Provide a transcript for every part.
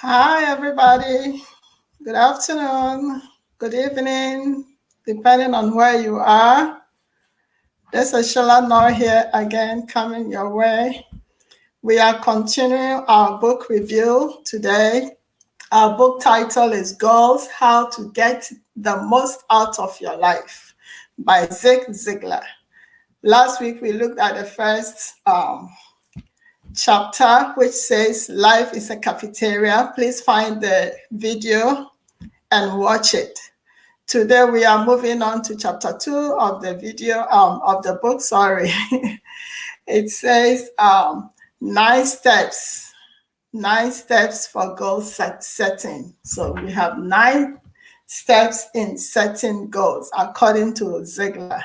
Hi, everybody. Good afternoon, good evening, depending on where you are. This is Sheila Noor here again, coming your way. We are continuing our book review today. Our book title is Goals: How to Get the Most Out of Your Life by Zig Ziglar. Last week, we looked at the first chapter, which says life is a cafeteria. Please find the video and watch it. Today we are moving on to chapter 2 of the video of the book. Sorry, it says 9 steps for goal setting. So we have 9 steps in setting goals according to Ziglar.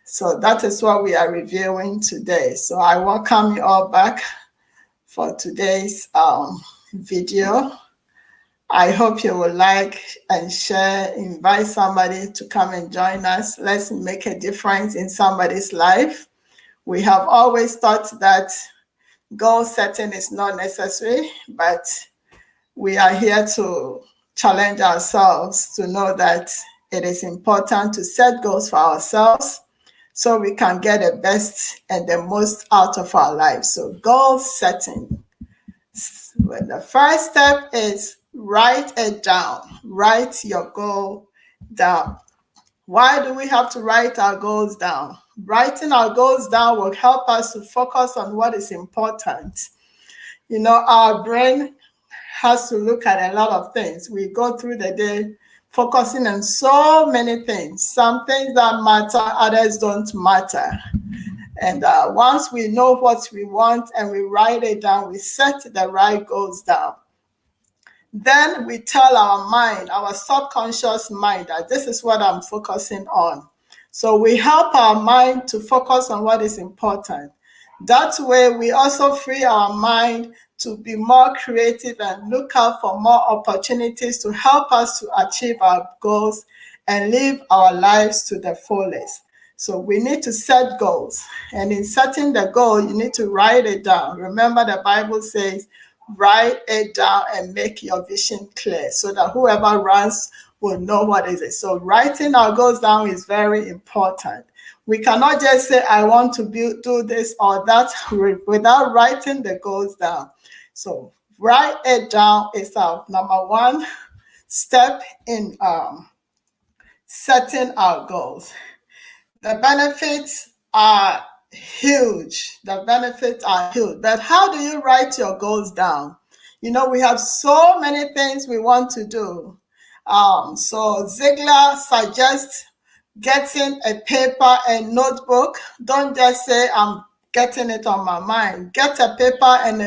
So that is what we are reviewing today. So I welcome you all back for today's video. I hope you will like and share, invite somebody to come and join us. Let's make a difference in somebody's life. We have always thought that goal setting is not necessary, but we are here to challenge ourselves to know that it is important to set goals for ourselves so we can get the best and the most out of our lives. So goal setting. Well, the first step is write it down. Write your goal down. Why do we have to write our goals down? Writing our goals down will help us to focus on what is important. You know, our brain has to look at a lot of things. We go through the day focusing on so many things. Some things that matter, others don't matter. And once we know what we want and we write it down, we set the right goals down. Then we tell our mind, our subconscious mind, that this is what I'm focusing on. So we help our mind to focus on what is important. That way, we also free our mind to be more creative and look out for more opportunities to help us to achieve our goals and live our lives to the fullest. So we need to set goals. And in setting the goal, you need to write it down. Remember, the Bible says, write it down and make your vision clear so that whoever runs will know what is it. So writing our goals down is very important. We cannot just say, I want to do this or that without writing the goals down. So write it down is our number one step in setting our goals. The benefits are huge. But how do you write your goals down? You know, we have so many things we want to do. So Ziglar suggests getting a paper and notebook. Don't just say, I'm getting it on my mind. Get a paper and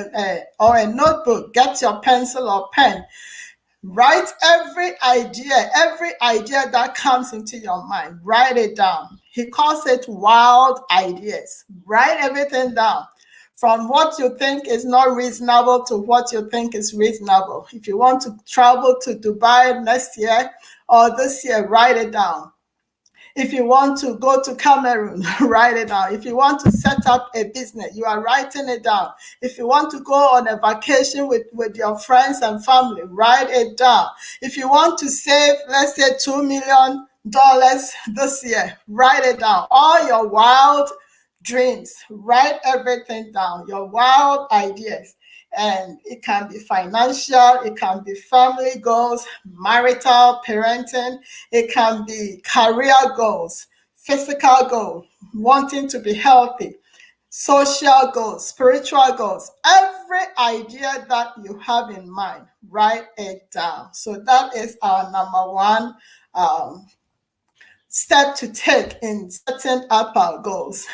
or a notebook. Get your pencil or pen. Write every idea that comes into your mind. Write it down. He calls it wild ideas. Write everything down. From what you think is not reasonable to what you think is reasonable. If you want to travel to Dubai next year or this year, write it down. If you want to go to Cameroon, write it down. If you want to set up a business, you are writing it down. If you want to go on a vacation with your friends and family, write it down. If you want to save, let's say, $2 million this year, write it down. All your wild dreams, write everything down, your wild ideas. And it can be financial, it can be family goals, marital, parenting, it can be career goals, physical goals, wanting to be healthy, social goals, spiritual goals. Every idea that you have in mind, write it down. So that is our number one step to take in setting up our goals.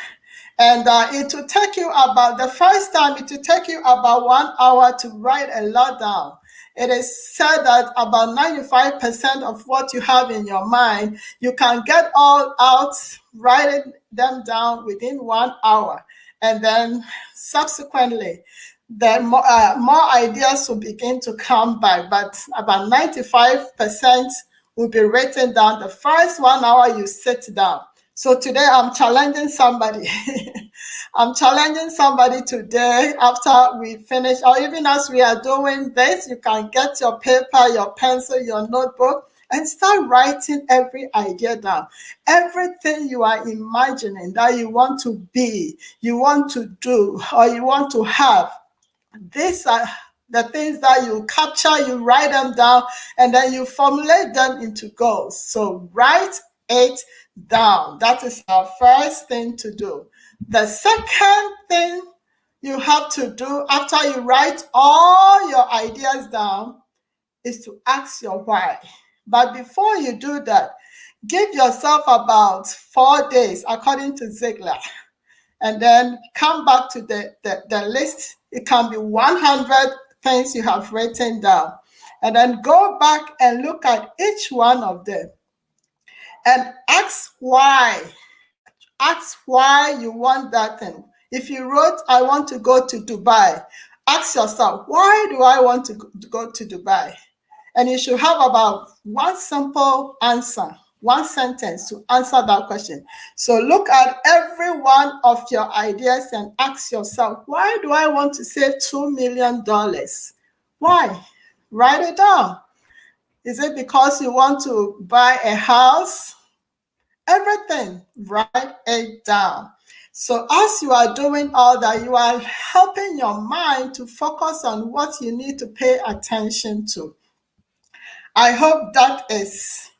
And it will take you about, the first time, it will take you about 1 hour to write a lot down. It is said that about 95% of what you have in your mind, you can get all out, writing them down within 1 hour. And then subsequently, the more ideas will begin to come back. But about 95% will be written down the first 1 hour you sit down. So today I'm challenging somebody. I'm challenging somebody today after we finish, or even as we are doing this, you can get your paper, your pencil, your notebook, and start writing every idea down. Everything you are imagining that you want to be, you want to do, or you want to have, these are the things that you capture, you write them down, and then you formulate them into goals. So write it down. That is our first thing to do. The second thing you have to do after you write all your ideas down is to ask your why. But before you do that, give yourself about 4 days, according to Ziglar, and then come back to the list. It can be 100 things you have written down. And then go back and look at each one of them and ask why. Ask why you want that thing. If you wrote, I want to go to Dubai, ask yourself, why do I want to go to Dubai? And you should have about one simple answer, one sentence to answer that question. So look at every one of your ideas and ask yourself, why do I want to save $2 million? Why? Write it down. Is it because you want to buy a house? Everything, write it down. So as you are doing all that, you are helping your mind to focus on what you need to pay attention to. I hope that is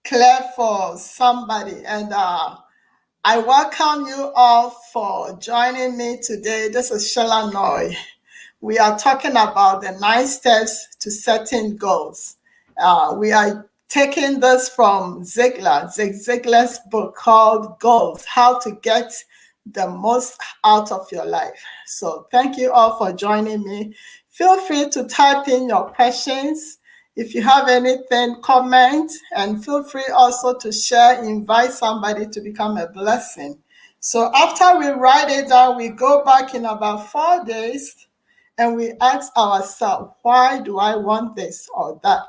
clear for somebody. And I welcome you all for joining me today. This is Sheila Noy. We are talking about the 9 steps to setting goals. We are taking this from Zig Ziglar's book called Goals, How to Get the Most Out of Your Life. So thank you all for joining me. Feel free to type in your questions. If you have anything, comment, and feel free also to share, invite somebody to become a blessing. So after we write it down, we go back in about 4 days and we ask ourselves, why do I want this or that?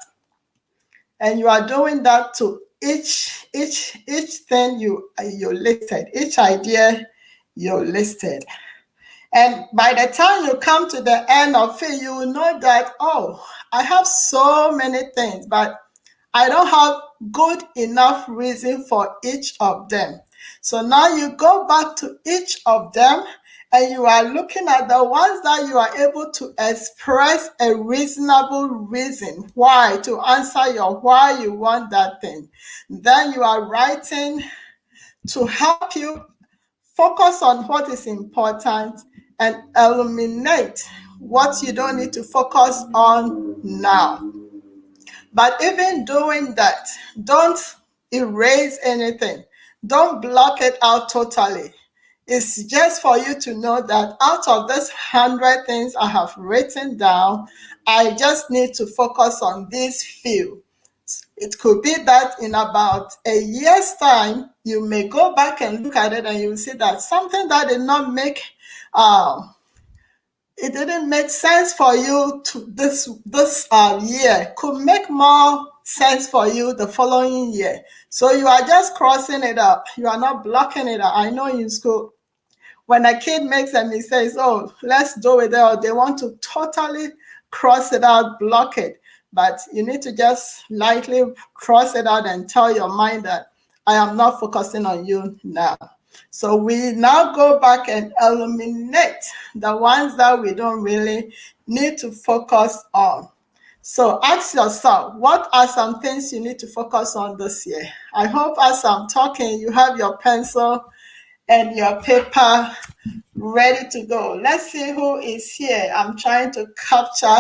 And you are doing that to each thing you listed, each idea you listed. And by the time you come to the end of it, you will know that, oh, I have so many things, but I don't have good enough reason for each of them. So now you go back to each of them and you are looking at the ones that you are able to express a reasonable reason why, to answer your why you want that thing. Then you are writing to help you focus on what is important and eliminate what you don't need to focus on now. But even doing that, don't erase anything. Don't block it out totally. It's just for you to know that out of this 100 things I have written down, I just need to focus on these few. It could be that in about a year's time, you may go back and look at it and you will see that something that did not make it didn't make sense for you to this year could make more sense for you the following year. So you are just crossing it up. You are not blocking it up. I know in school, when a kid makes a mistake, oh, let's do it, or they want to totally cross it out, block it. But you need to just lightly cross it out and tell your mind that I am not focusing on you now. So we now go back and eliminate the ones that we don't really need to focus on. So ask yourself, what are some things you need to focus on this year? I hope as I'm talking, you have your pencil and your paper ready to go. Let's see who is here. I'm trying to capture,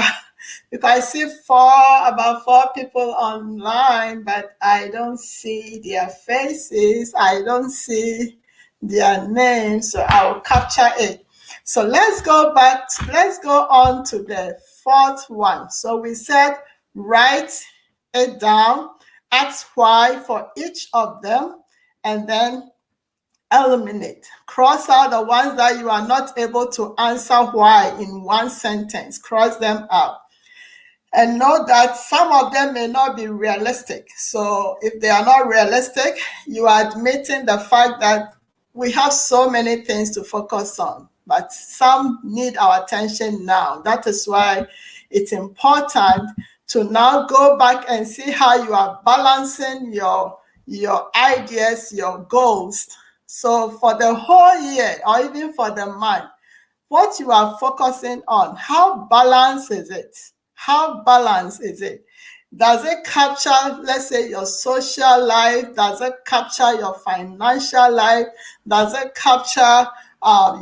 because I see about four people online, but I don't see their faces. I don't see their names, so I will capture it. So let's go on to the 4th one. So we said, write it down, ask why for each of them, and then eliminate. Cross out the ones that you are not able to answer why in one sentence. Cross them out. And know that some of them may not be realistic. So if they are not realistic, you are admitting the fact that we have so many things to focus on, but some need our attention now. That is why it's important to now go back and see how you are balancing your ideas, your goals. So for the whole year or even for the month, what you are focusing on, how balanced is it? How balanced is it? Does it capture, let's say, your social life? Does it capture your financial life? Does it capture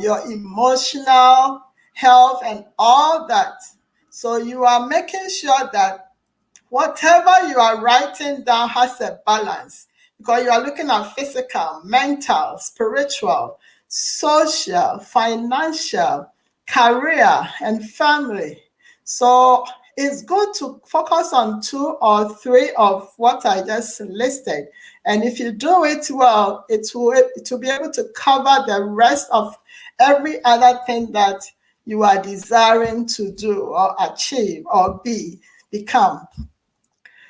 your emotional health and all that? So you are making sure that whatever you are writing down has a balance, because you are looking at physical, mental, spiritual, social, financial, career, and family. So it's good to focus on 2 or 3 of what I just listed. And if you do it well, it will be able to cover the rest of every other thing that you are desiring to do or achieve or become.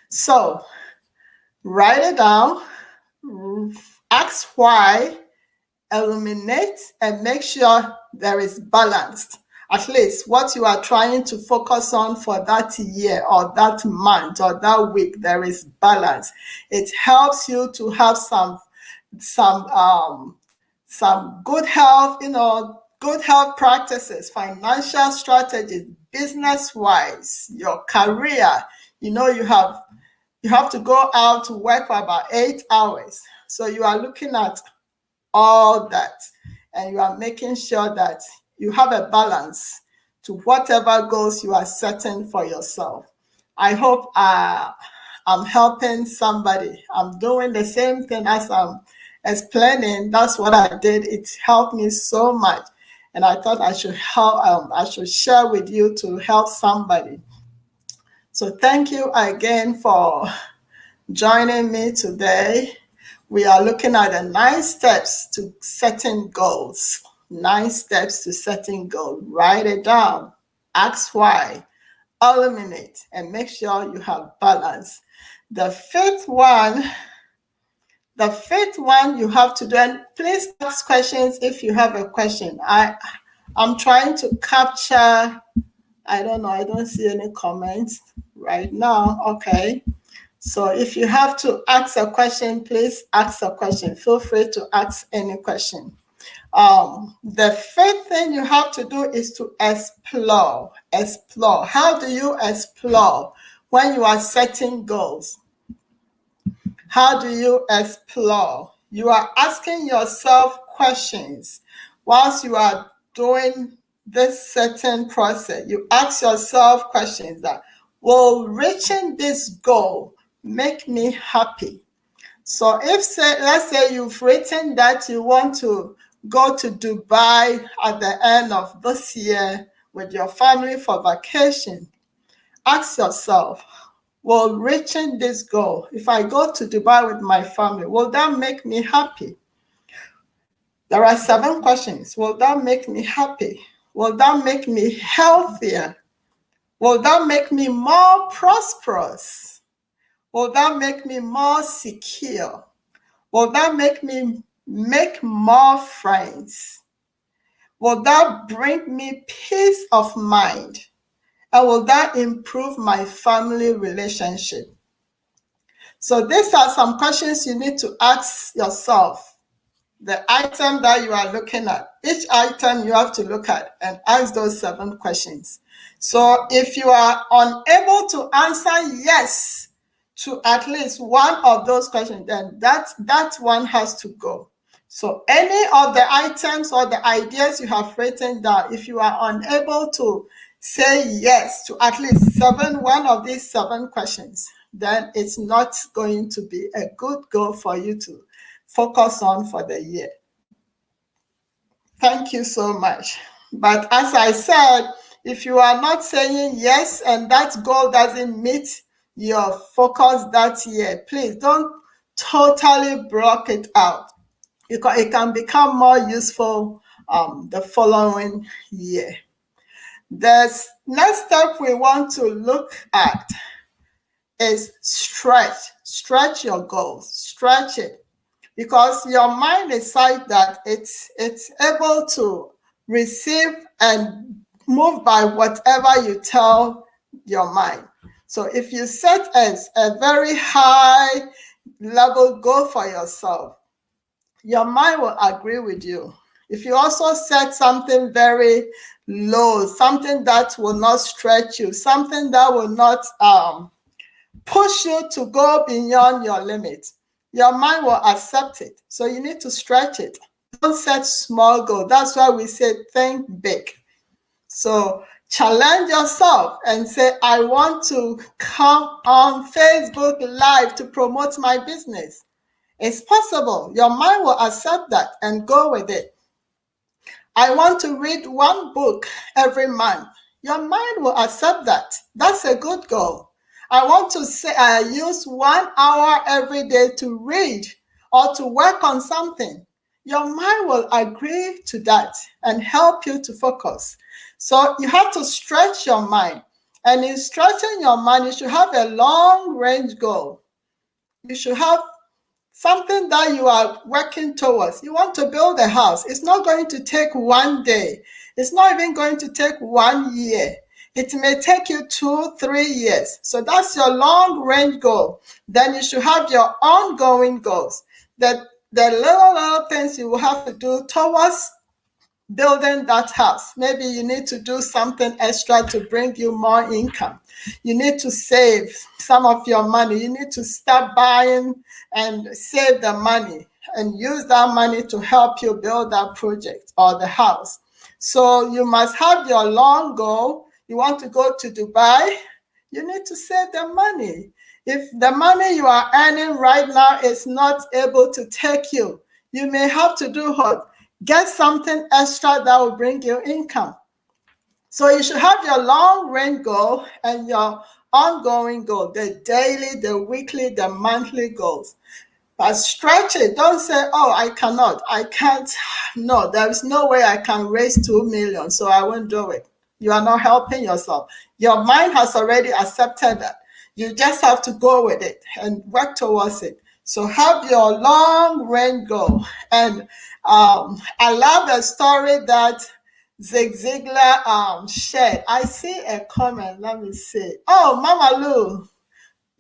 So write it down, ask why, eliminate, and make sure there is balance. At least what you are trying to focus on for that year or that month or that week, there is balance. It helps you to have some good health, good health practices, financial strategies, business-wise, your career. You have to go out to work for about 8 hours. So you are looking at all that, and you are making sure that you have a balance to whatever goals you are setting for yourself. I hope I'm helping somebody. I'm doing the same thing as I'm explaining. That's what I did. It helped me so much, and I thought I should help. I should share with you to help somebody. So thank you again for joining me today. We are looking at the 9 steps to setting goals. 9 steps to setting goals. Write it down. Ask why. Eliminate, and make sure you have balance. The fifth one you have to do, and please ask questions if you have a question. I'm trying to capture, I don't know, I don't see any comments right now. Okay. So if you have to ask a question, please ask a question. Feel free to ask any question. The fifth thing you have to do is to explore. Explore. How do you explore when you are setting goals? How do you explore? You are asking yourself questions whilst you are doing this certain process. You ask yourself questions that, will reaching this goal make me happy? So let's say you've written that you want to go to Dubai at the end of this year with your family for vacation. Ask yourself, will reaching this goal, if I go to Dubai with my family, will that make me happy? There are 7 questions. Will that make me happy? Will that make me healthier? Will that make me more prosperous? Will that make me more secure? Will that make me make more friends? Will that bring me peace of mind? And will that improve my family relationship? So these are some questions you need to ask yourself. The item that you are looking at, each item you have to look at and ask those 7 questions. So if you are unable to answer yes to at least one of those questions, then that one has to go. So any of the items or the ideas you have written down, if you are unable to say yes to at least one of these 7 questions, then it's not going to be a good goal for you to focus on for the year. Thank you so much. But as I said, if you are not saying yes and that goal doesn't meet your focus that year, please don't totally block it out. It can become more useful the following year. The next step we want to look at is stretch. Stretch your goals. Stretch it. Because your mind is such that it's able to receive and move by whatever you tell your mind. So if you set as a very high level goal for yourself, your mind will agree with you. If you also set something very low, something that will not stretch you, something that will not push you to go beyond your limit, your mind will accept it. So you need to stretch it. Don't set small goals. That's why we say think big. So challenge yourself and say, I want to come on Facebook Live to promote my business. It's possible. Your mind will accept that and go with it. I want to read one book every month. Your mind will accept that. That's a good goal. I want to say I use 1 hour every day to read or to work on something. Your mind will agree to that and help you to focus. So you have to stretch your mind. And in stretching your mind, you should have a long range goal. You should have something that you are working towards. You want to build a house. It's not going to take one day. It's not even going to take 1 year. It may take you 2-3 years. So that's your long range goal. Then you should have your ongoing goals. The little things you will have to do towards building that house. Maybe you need to do something extra to bring you more income. You need to save some of your money. You need to start buying and save the money and use that money to help you build that project or the house. So you must have your long goal. You want to go to Dubai, you need to save the money. If the money you are earning right now is not able to take you, you may have to do what? Get something extra that will bring you income. So you should have your long range goal and your ongoing goal, the daily, the weekly, the monthly goals. But stretch it. Don't say, oh, I cannot. I can't. No, there is no way I can raise 2 million, so I won't do it. You are not helping yourself. Your mind has already accepted that. You just have to go with it and work towards it. So have your long range goal. And I love a story that Zig Ziglar shared. I see a comment. Let me see. Oh, Mama Lou.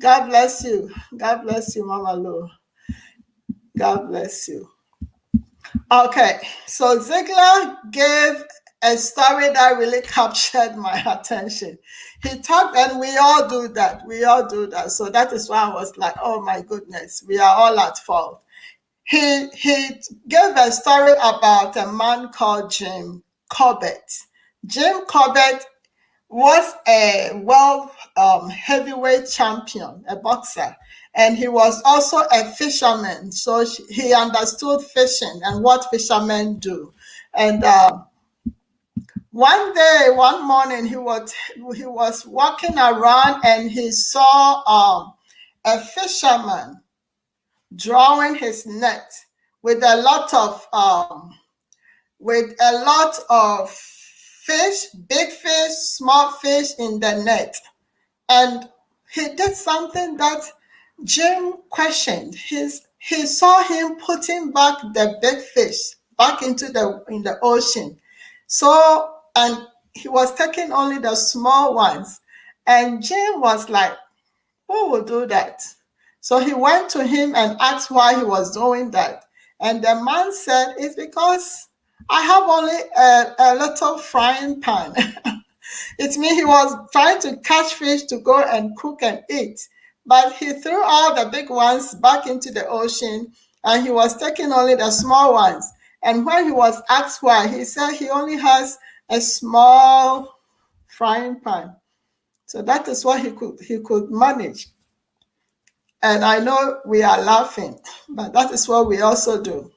God bless you. God bless you, Mama Lou. God bless you. Okay, so Ziglar gave a story that really captured my attention. He talked, and we all do that. We all do that. So that is why I was like, oh my goodness, we are all at fault. He gave a story about a man called Jim Corbett. Jim Corbett was a world heavyweight champion, a boxer, and he was also a fisherman. So he understood fishing and what fishermen do. And one morning, he was walking around and he saw a fisherman drawing his net with a lot of fish, big fish, small fish in the net. And he did something that Jim questioned. He saw him putting back the big fish back into the ocean. So, and he was taking only the small ones. And Jim was like, who will do that? So he went to him and asked why he was doing that. And the man said, it's because I have only a little frying pan. It means he was trying to catch fish to go and cook and eat. But he threw all the big ones back into the ocean and he was taking only the small ones. And when he was asked why, he said he only has a small frying pan. So that is what he could manage. And I know we are laughing, but that is what we also do.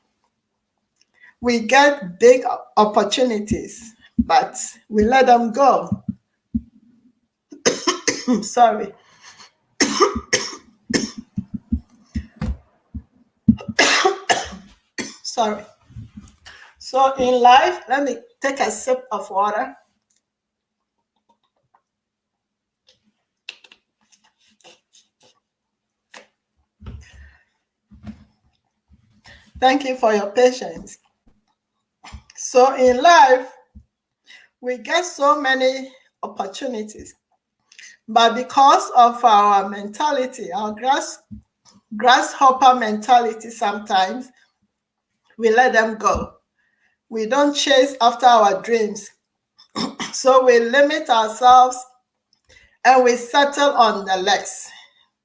We get big opportunities, but we let them go. Sorry. Sorry. So in life, let me take a sip of water. Thank you for your patience. So in life, we get so many opportunities, but because of our mentality, our grasshopper mentality, sometimes we let them go. We don't chase after our dreams. So we limit ourselves and we settle on the less,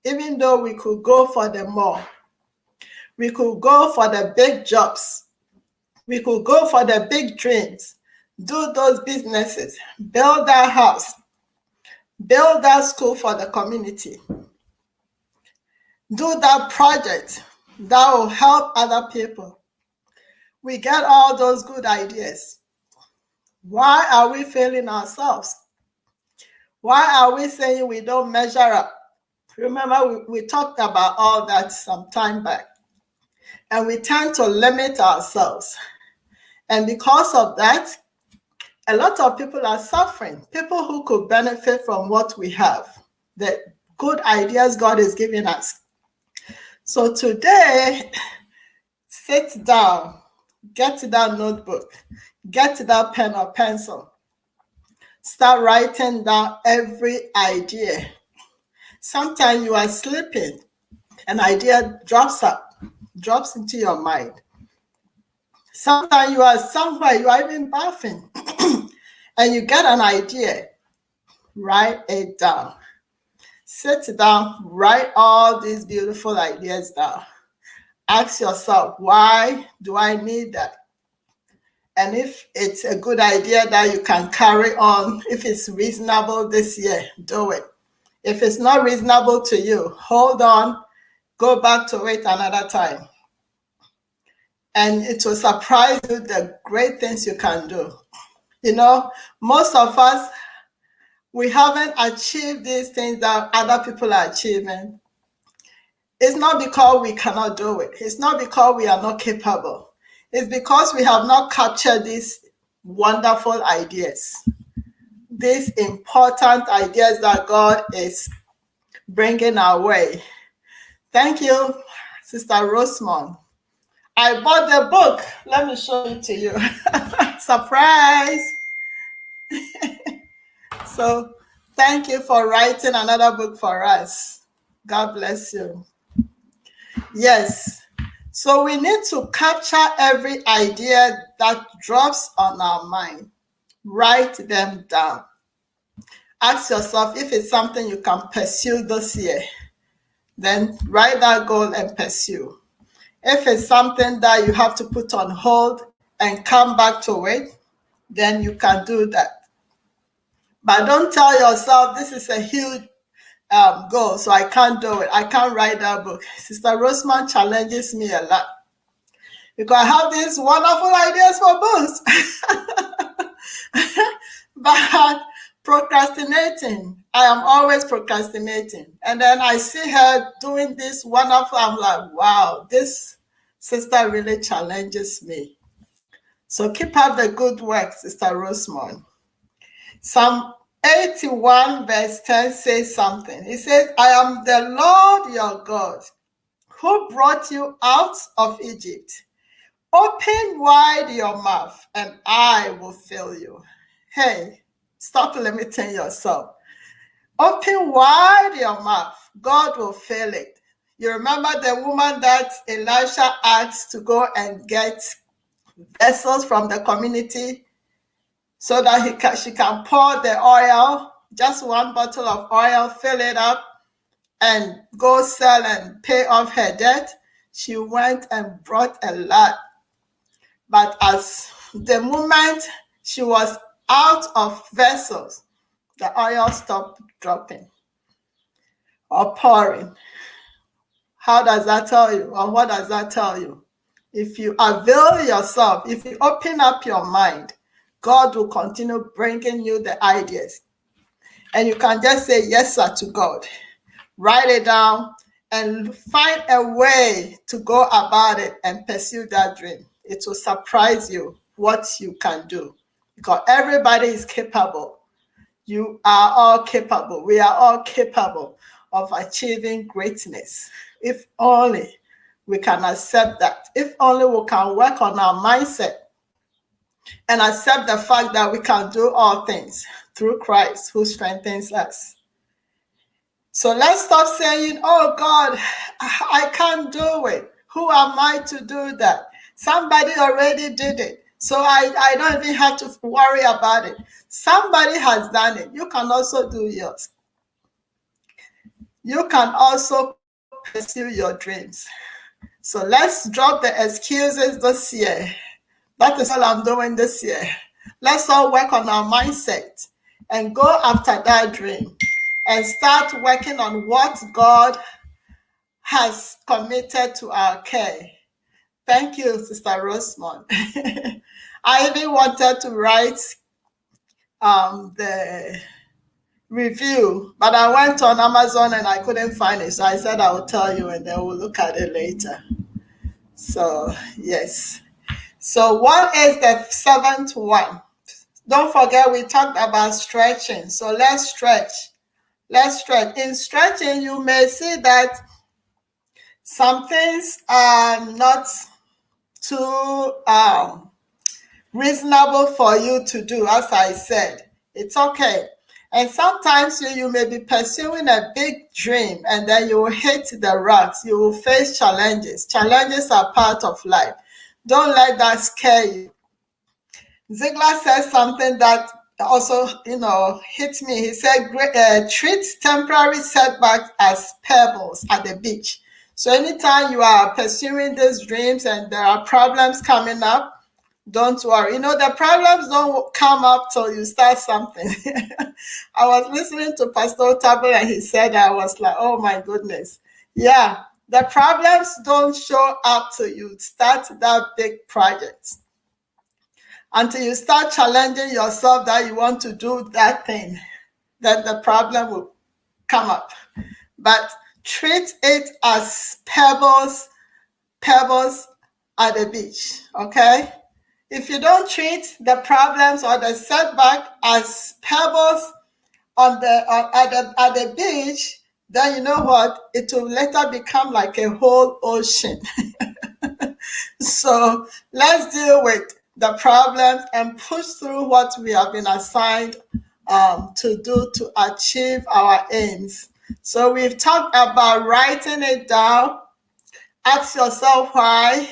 even though we could go for the more. We could go for the big jobs. We could go for the big dreams, do those businesses, build that house, build that school for the community, do that project that will help other people. We get all those good ideas. Why are we failing ourselves? Why are we saying we don't measure up? Remember, we talked about all that some time back. And we tend to limit ourselves. And because of that, a lot of people are suffering. People who could benefit from what we have, the good ideas God is giving us. So today, sit down, get that notebook, get that pen or pencil. Start writing down every idea. Sometimes you are sleeping, an idea drops into your mind. Sometimes you are somewhere, you are even bathing, and you get an idea. Write it down. Sit down, write all these beautiful ideas down. Ask yourself, why do I need that? And if it's a good idea that you can carry on, if it's reasonable this year, do it. If it's not reasonable to you, hold on, go back to it another time. And it will surprise you the great things you can do. You know, most of us, we haven't achieved these things that other people are achieving. It's not because we cannot do it. It's not because we are not capable. It's because we have not captured these wonderful ideas, these important ideas that God is bringing our way. Thank you, Sister Rosemond. I bought the book. Let me show it to you. Surprise! So thank you for writing another book for us. God bless you. Yes. So we need to capture every idea that drops on our mind. Write them down. Ask yourself if it's something you can pursue this year. Then write that goal and pursue. If it's something that you have to put on hold and come back to it, then you can do that. But don't tell yourself this is a huge goal, so I can't do it. I can't write that book. Sister Rosemond challenges me a lot because I have these wonderful ideas for books. But procrastinating, I am always procrastinating. And then I see her doing this wonderful, I'm like, wow, this sister really challenges me. So keep up the good work, Sister Rosemond. Psalm 81 verse 10 says something. It says, I am the Lord your God who brought you out of Egypt. Open wide your mouth and I will fill you. Hey, stop limiting yourself. Open wide your mouth. God will fill it. You remember the woman that Elisha asked to go and get vessels from the community so that she can pour the oil, just one bottle of oil, fill it up, and go sell and pay off her debt. She went and brought a lot. But as the moment she was out of vessels, the oil stopped dropping or pouring. How does that tell you? Or what does that tell you? If you avail yourself, if you open up your mind, God will continue bringing you the ideas. And you can just say yes, sir, to God. Write it down and find a way to go about it and pursue that dream. It will surprise you what you can do because everybody is capable. You are all capable. We are all capable of achieving greatness if only we can accept that. If only we can work on our mindset and accept the fact that we can do all things through Christ who strengthens us. So let's stop saying, oh God, I can't do it. Who am I to do that? Somebody already did it. So I don't even have to worry about it. Somebody has done it. You can also do yours. You can also pursue your dreams. So let's drop the excuses this year. That is all I'm doing this year. Let's all work on our mindset and go after that dream and start working on what God has committed to our care. Thank you, Sister Rosemont. I even wanted to write the review, but I went on Amazon and I couldn't find it. So I said I will tell you and then we'll look at it later. So, yes. So what is the seventh one? Don't forget we talked about stretching. So let's stretch. Let's stretch. In stretching, you may see that some things are not too reasonable for you to do, as I said. It's okay. And sometimes you may be pursuing a big dream and then you will hit the rocks. You will face challenges. Challenges are part of life. Don't let that scare you. Ziglar says something that also, hit me. He said, treat temporary setbacks as pebbles at the beach. So anytime you are pursuing these dreams and there are problems coming up, don't worry. The problems don't come up till you start something. I was listening to Pastor Table and he said, I was like, oh my goodness. Yeah, the problems don't show up till you start that big project. Until you start challenging yourself that you want to do that thing, then the problem will come up. But treat it as pebbles at the beach, okay? If you don't treat the problems or the setback as pebbles at the beach, then you know what? It will later become like a whole ocean. So let's deal with the problems and push through what we have been assigned to do to achieve our aims. So we've talked about writing it down. Ask yourself why.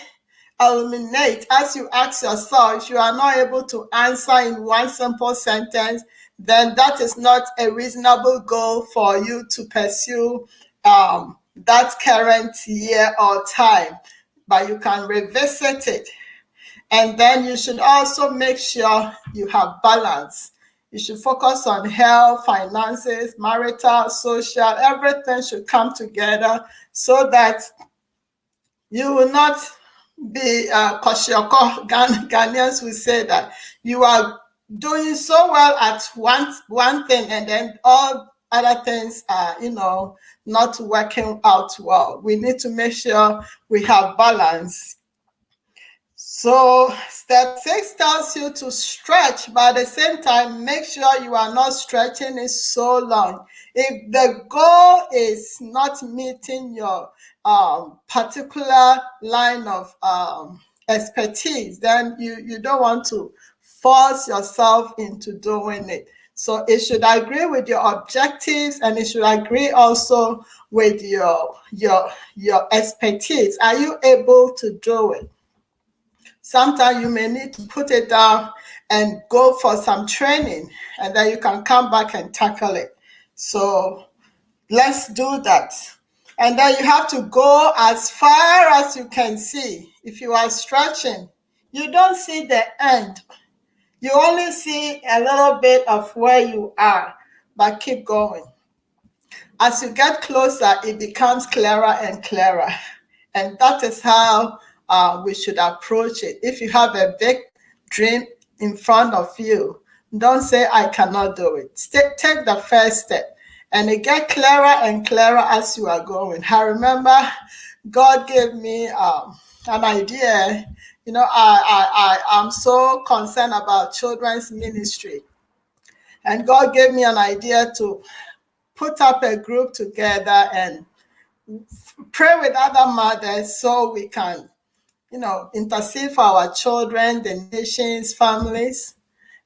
Eliminate. As you ask yourself, if you are not able to answer in one simple sentence, then that is not a reasonable goal for you to pursue that current year or time. But you can revisit it. And then you should also make sure you have balance. You should focus on health, finances, marital, social, everything should come together so that you will not be Koshioko. Ghanaians will say that you are doing so well at one thing and then all other things are, not working out well. We need to make sure we have balance. So step 6 tells you to stretch, but at the same time, make sure you are not stretching it so long. If the goal is not meeting your particular line of expertise, then you don't want to force yourself into doing it. So it should agree with your objectives and it should agree also with your expertise. Are you able to do it? Sometimes you may need to put it down and go for some training, and then you can come back and tackle it. So let's do that. And then you have to go as far as you can see. If you are stretching, you don't see the end. You only see a little bit of where you are, but keep going. As you get closer, it becomes clearer and clearer. And that is how we should approach it. If you have a big dream in front of you, don't say, I cannot do it. Take the first step. And it gets clearer and clearer as you are going. I remember God gave me an idea. I'm so concerned about children's ministry. And God gave me an idea to put up a group together and pray with other mothers so we can, intercede for our children, the nations, families.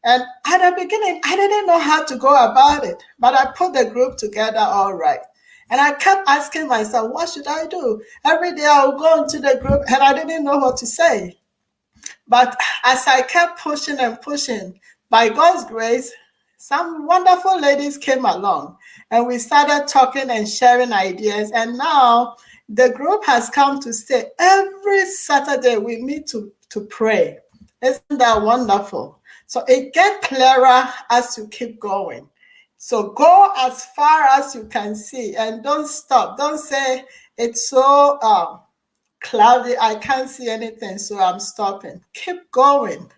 And at the beginning, I didn't know how to go about it, but I put the group together all right. And I kept asking myself, what should I do? Every day I would go into the group and I didn't know what to say. But as I kept pushing and pushing, by God's grace, some wonderful ladies came along and we started talking and sharing ideas. And now the group has come to stay. Every Saturday we meet to pray. Isn't that wonderful? So it gets clearer as you keep going. So go as far as you can see and don't stop. Don't say it's so cloudy, I can't see anything, so I'm stopping. Keep going.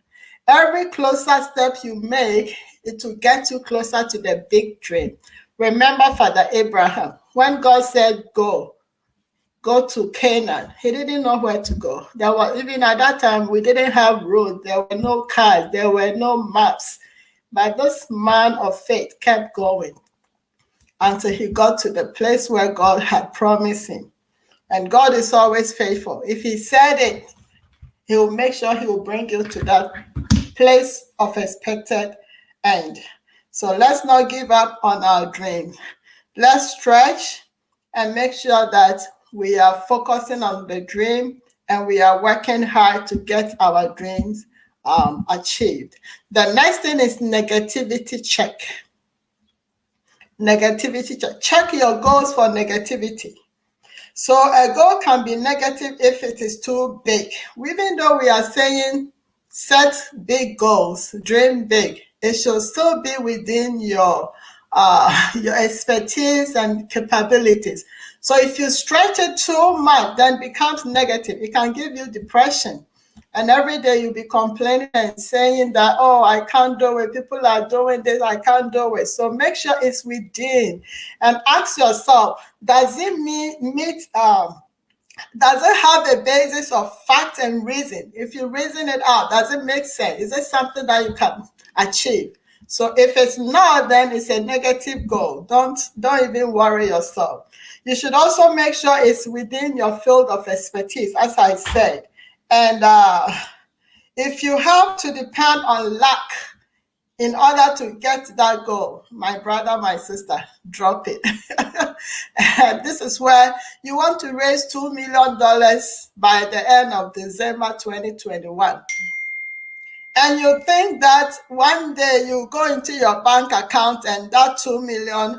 Every closer step you make, it will get you closer to the big dream. Remember Father Abraham, when God said go to Canaan, he didn't know where to go. There was, even at that time, we didn't have roads, there were no cars, there were no maps. But this man of faith kept going until he got to the place where God had promised him. And God is always faithful. If he said it, he will make sure he will bring you to that place of expected end. So let's not give up on our dreams. Let's stretch and make sure that we are focusing on the dream and we are working hard to get our dreams achieved. The next thing is negativity check. Negativity check. Check your goals for negativity. So a goal can be negative if it is too big. Even though we are saying set big goals, dream big, it should still be within your expertise and capabilities. So if you stretch it too much, then it becomes negative. It can give you depression. And every day you'll be complaining and saying that, oh, I can't do it. People are doing this, I can't do it. So make sure it's within and ask yourself, does it does it have a basis of fact and reason? If you reason it out, does it make sense? Is it something that you can achieve? So if it's not, then it's a negative goal. Don't even worry yourself. You should also make sure it's within your field of expertise, as I said. And if you have to depend on luck in order to get that goal, my brother, my sister, drop it. And this is where you want to raise $2 million by the end of December 2021. And you think that one day you go into your bank account and that 2 million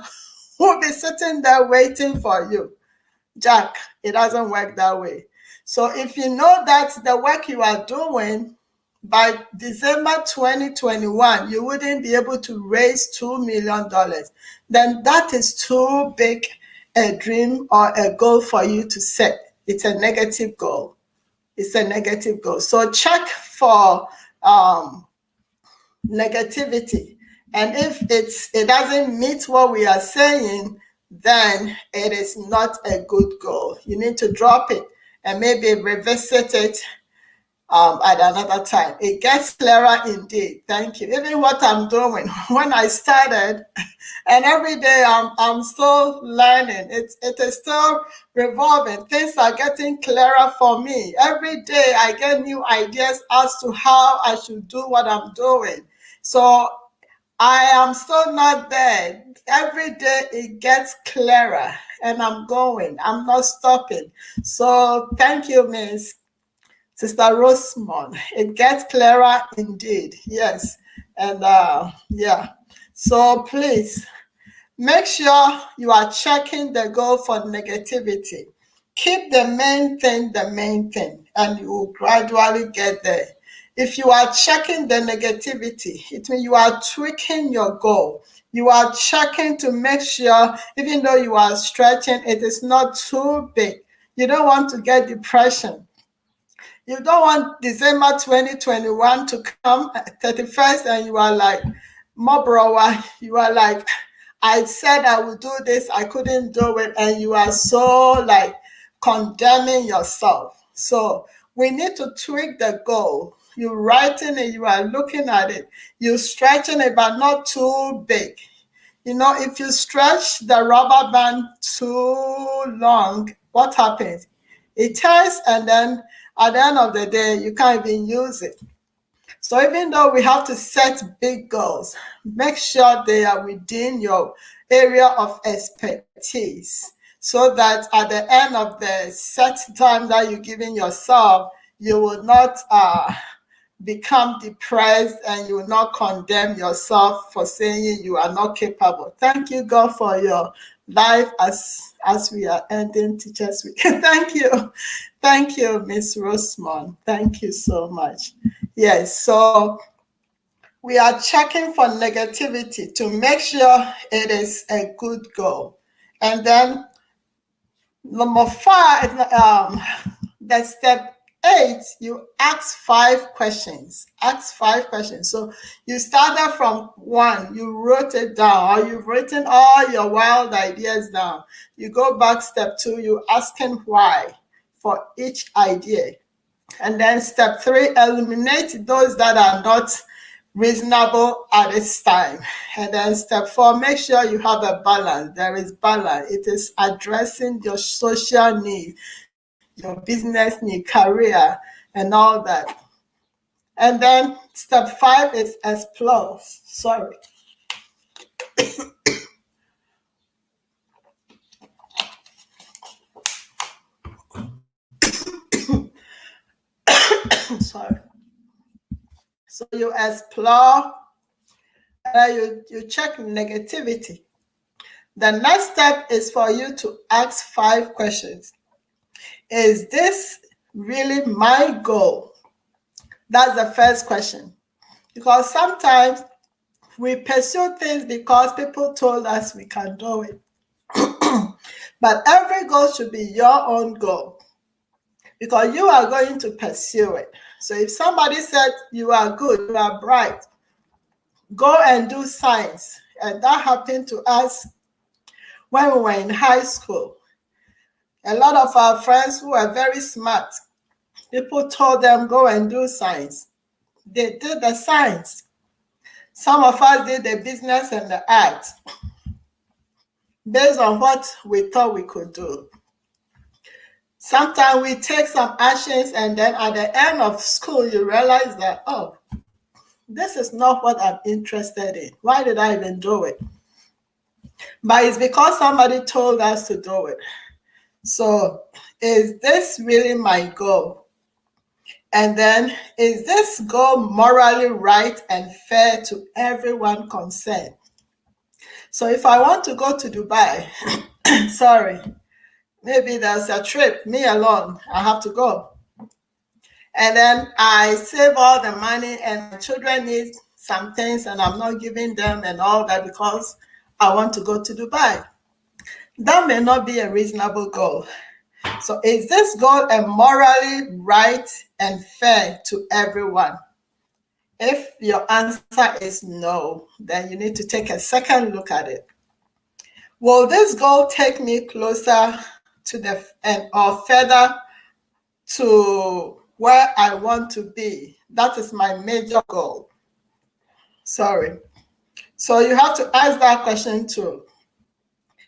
will be sitting there waiting for you. Jack, it doesn't work that way. So if you know that the work you are doing, by December 2021, you wouldn't be able to raise $2 million, then that is too big a dream or a goal for you to set. It's a negative goal. It's a negative goal. So check for negativity. And if it doesn't meet what we are saying, then it is not a good goal. You need to drop it and maybe revisit it at another time. It gets clearer indeed. Thank you. Even what I'm doing when I started, and every day I'm still learning. It is still revolving. Things are getting clearer for me. Every day I get new ideas as to how I should do what I'm doing. So I am still not there. Every day it gets clearer and I'm going. I'm not stopping. So thank you, Miss Sister Rosemond. It gets clearer indeed. Yes. And yeah. So please make sure you are checking the goal for negativity. Keep the main thing, and you will gradually get there. If you are checking the negativity, it means you are tweaking your goal. You are checking to make sure, even though you are stretching, it is not too big. You don't want to get depression. You don't want December 2021 to come 31st and you are like, Mobrowa, you are like, I said I would do this, I couldn't do it, and you are so like condemning yourself. So we need to tweak the goal. You're writing it, you are looking at it, you're stretching it, but not too big. You know, if you stretch the rubber band too long, what happens? It tears, and then at the end of the day, you can't even use it. So even though we have to set big goals, make sure they are within your area of expertise, so that at the end of the set time that you're giving yourself, you will not become depressed, and you will not condemn yourself for saying you are not capable. Thank you, God, for your life as we are ending Teachers Week. Thank you, Miss Rosemond. Thank you so much. Yes, so we are checking for negativity to make sure it is a good goal. And then number 5, the step 8, you ask 5 questions. Ask 5 questions. So you started from 1, you wrote it down, or you've written all your wild ideas down. You go back, step 2, you asking why for each idea. And then step 3, eliminate those that are not reasonable at this time. And then step 4, make sure you have a balance. There is balance. It is addressing your social needs, your business need, career, and all that. And then step 5 is explore. Sorry. Sorry. So you explore, you check negativity. The next step is for you to ask 5 questions. Is this really my goal? That's the first question. Because sometimes we pursue things because people told us we can do it. But every goal should be your own goal, because you are going to pursue it. So if somebody said you are good, you are bright, go and do science. And that happened to us when we were in high school. A lot of our friends who were very smart, people told them, go and do science. They did the science. Some of us did the business and the art based on what we thought we could do. Sometimes we take some actions, and then at the end of school, you realize that, oh, this is not what I'm interested in. Why did I even do it? But it's because somebody told us to do it. So is this really my goal? And then, is this goal morally right and fair to everyone concerned? So if I want to go to Dubai, sorry, maybe there's a trip, me alone, I have to go. And then I save all the money, and my children need some things, and I'm not giving them and all that because I want to go to Dubai. That may not be a reasonable goal. So is this goal a morally right and fair to everyone? If your answer is no, then you need to take a second look at it. Will this goal take me closer to or further to where I want to be? That is my major goal. Sorry. So you have to ask that question too.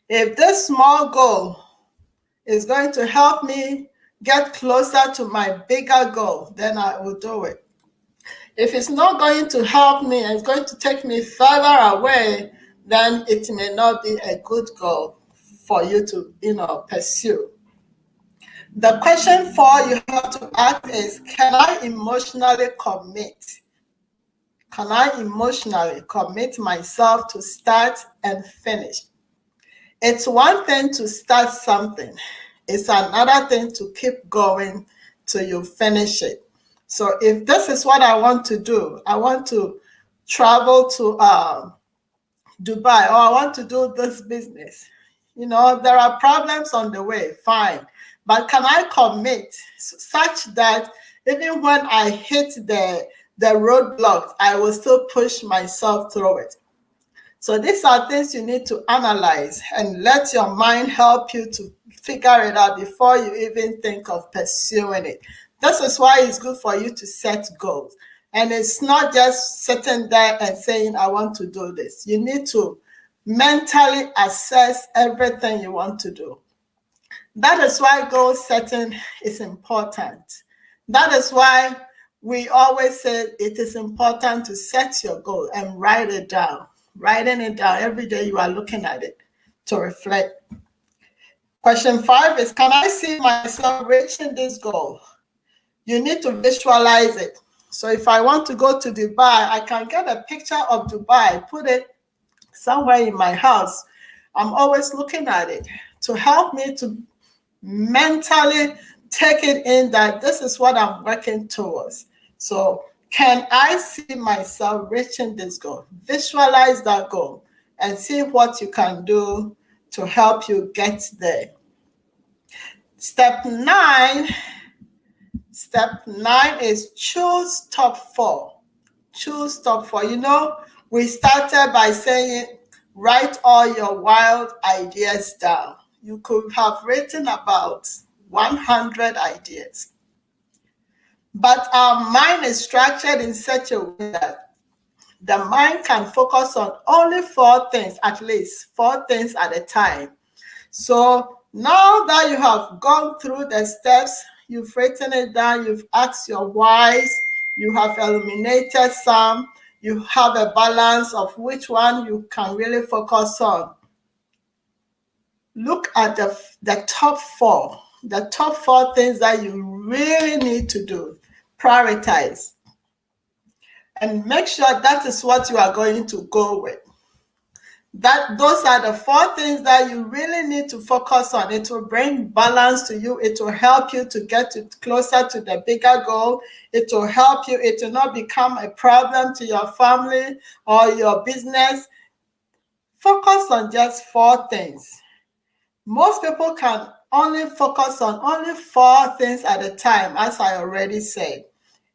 If this small goal is going to help me get closer to my bigger goal, then I will do it. If it's not going to help me and it's going to take me further away, then it may not be a good goal for you to, pursue. The question 4 you have to ask is, can I emotionally commit? Can I emotionally commit myself to start and finish? It's one thing to start something. It's another thing to keep going till you finish it. So if this is what I want to do, I want to travel to Dubai, or I want to do this business. There are problems on the way, fine. But can I commit such that even when I hit the roadblocks, I will still push myself through it? So these are things you need to analyze and let your mind help you to figure it out before you even think of pursuing it. This is why it's good for you to set goals. And it's not just sitting there and saying, I want to do this. You need to mentally assess everything you want to do. That is why goal setting is important. That is why we always say it is important to set your goal and write it down. Writing it down every day, you are looking at it to reflect. Question 5 is, can I see myself reaching this goal? You need to visualize it. So if I want to go to Dubai, I can get a picture of Dubai, put it somewhere in my house. I'm always looking at it to help me to mentally take it in that this is what I'm working towards. So can I see myself reaching this goal? Visualize that goal and see what you can do to help you get there. Step 9 is choose top 4. Choose top 4. You know, we started by saying write all your wild ideas down. You could have written about 100 ideas. But our mind is structured in such a way that the mind can focus on only 4 things, at least 4 things at a time. So now that you have gone through the steps, you've written it down, you've asked your whys, you have eliminated some, you have a balance of which one you can really focus on. Look at the top 4, the top 4 things that you really need to do. Prioritize. And make sure that is what you are going to go with. Those are the 4 things that you really need to focus on. It will bring balance to you. It will help you to get closer to the bigger goal. It will help you. It will not become a problem to your family or your business. Focus on just 4 things. Most people can only focus on only 4 things at a time, as I already said.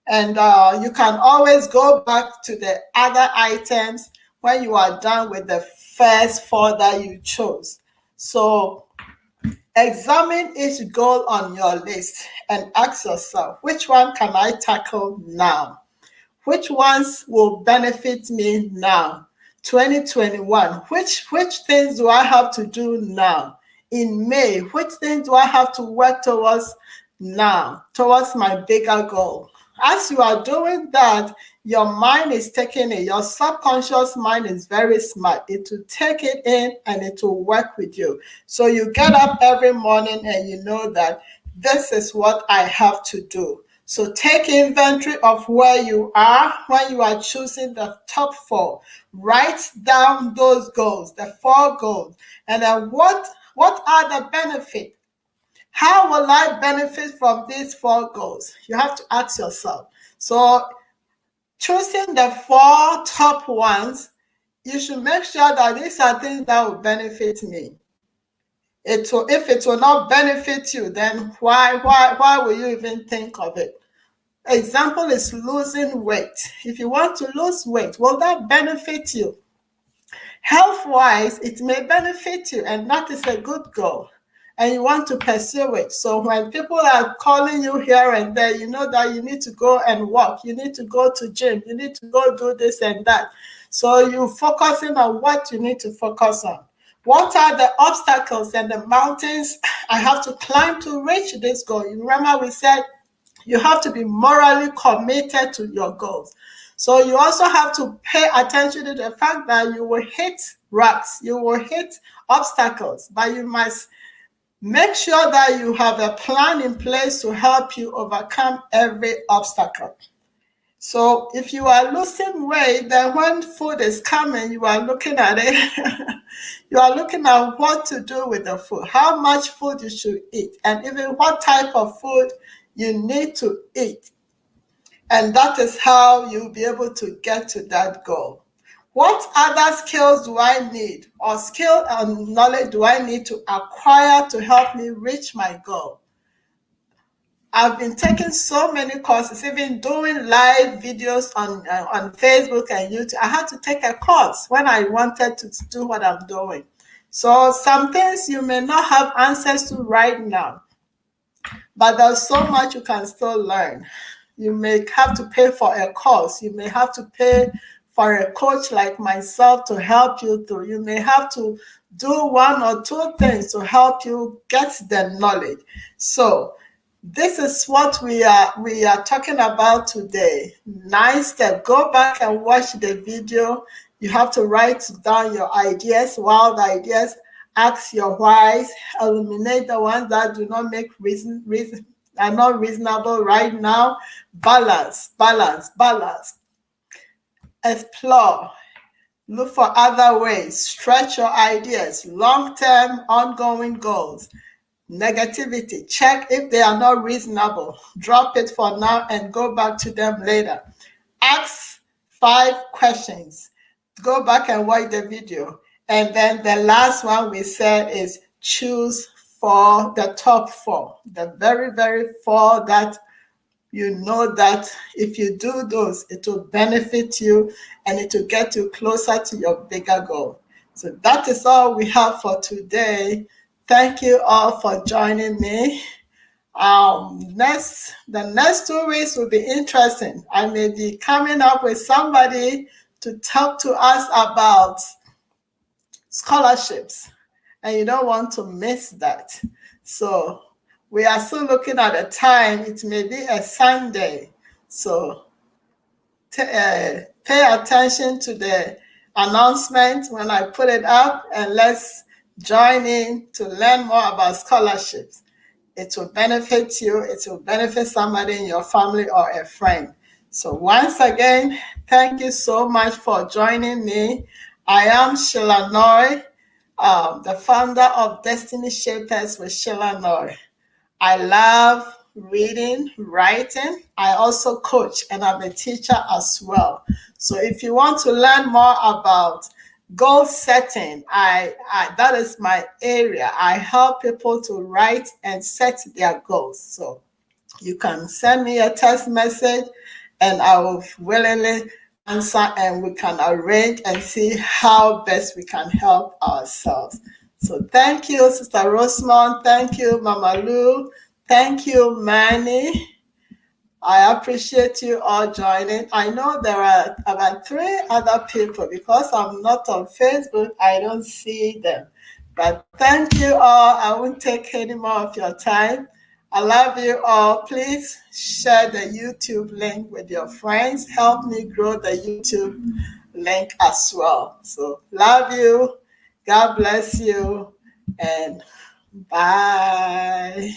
And you can always go back to the other items when you are done with the first 4 that you chose. So examine each goal on your list and ask yourself, which one can I tackle now? Which ones will benefit me now? 2021, which things do I have to do now? In May, which things do I have to work towards now, towards my bigger goal? As you are doing that, your mind is taking it. Your subconscious mind is very smart. It will take it in and it will work with you. So you get up every morning and you know that this is what I have to do. So take inventory of where you are when you are choosing the top 4. Write down those goals, the 4 goals. And then what are the benefits? How will I benefit from these 4 goals? You have to ask yourself. So choosing the 4 top ones, you should make sure that these are things that will benefit me. If it will not benefit you, then why will you even think of it? Example is losing weight. If you want to lose weight, will that benefit you? Health-wise, it may benefit you, and that is a good goal. And you want to pursue it. So when people are calling you here and there, you know that you need to go and walk. You need to go to gym. You need to go do this and that. So you're focusing on what you need to focus on. What are the obstacles and the mountains I have to climb to reach this goal? You remember we said you have to be morally committed to your goals. So you also have to pay attention to the fact that you will hit rocks, you will hit obstacles, but you must make sure that you have a plan in place to help you overcome every obstacle. So if you are losing weight, then when food is coming, you are looking at it. You are looking at what to do with the food, how much food you should eat, and even what type of food you need to eat. And that is how you'll be able to get to that goal. What other skills do I need, or skill and knowledge do I need to acquire to help me reach my goal? I've been taking so many courses, even doing live videos on Facebook and YouTube. I had to take a course when I wanted to do what I'm doing. So some things you may not have answers to right now, but there's so much you can still learn. You may have to pay for a course. You may have to pay for a coach like myself to help you through. You may have to do one or two things to help you get the knowledge. So this is what we are talking about today. 9 steps. Go back and watch the video. You have to write down your ideas, wild ideas. Ask your whys. Eliminate the ones that do not make are not reasonable right now. Balance. Explore. Look for other ways. Stretch your ideas. Long-term, ongoing goals. Negativity. Check if they are not reasonable. Drop it for now and go back to them later. Ask 5 questions. Go back and watch the video. And then the last one we said is choose for the top 4. The very, very 4 that you know that if you do those, it will benefit you and it will get you closer to your bigger goal. So that is all we have for today. Thank you all for joining me. The next 2 weeks will be interesting. I may be coming up with somebody to talk to us about scholarships, and you don't want to miss that. So we are still looking at a time. It may be a Sunday. So pay attention to the announcement when I put it up, and let's join in to learn more about scholarships. It will benefit you. It will benefit somebody in your family or a friend. So once again, thank you so much for joining me. I am Sheila Noy, the founder of Destiny Shapers with Sheila Noy. I love reading, writing. I also coach, and I'm a teacher as well. So if you want to learn more about goal setting, that is my area. I help people to write and set their goals. So you can send me a text message and I will willingly answer, and we can arrange and see how best we can help ourselves. So thank you, Sister Rosemont. Thank you, Mama Lou. Thank you, Manny. I appreciate you all joining. I know there are about 3 other people. Because I'm not on Facebook, I don't see them. But thank you all. I won't take any more of your time. I love you all. Please share the YouTube link with your friends. Help me grow the YouTube link as well. So love you. God bless you. And bye.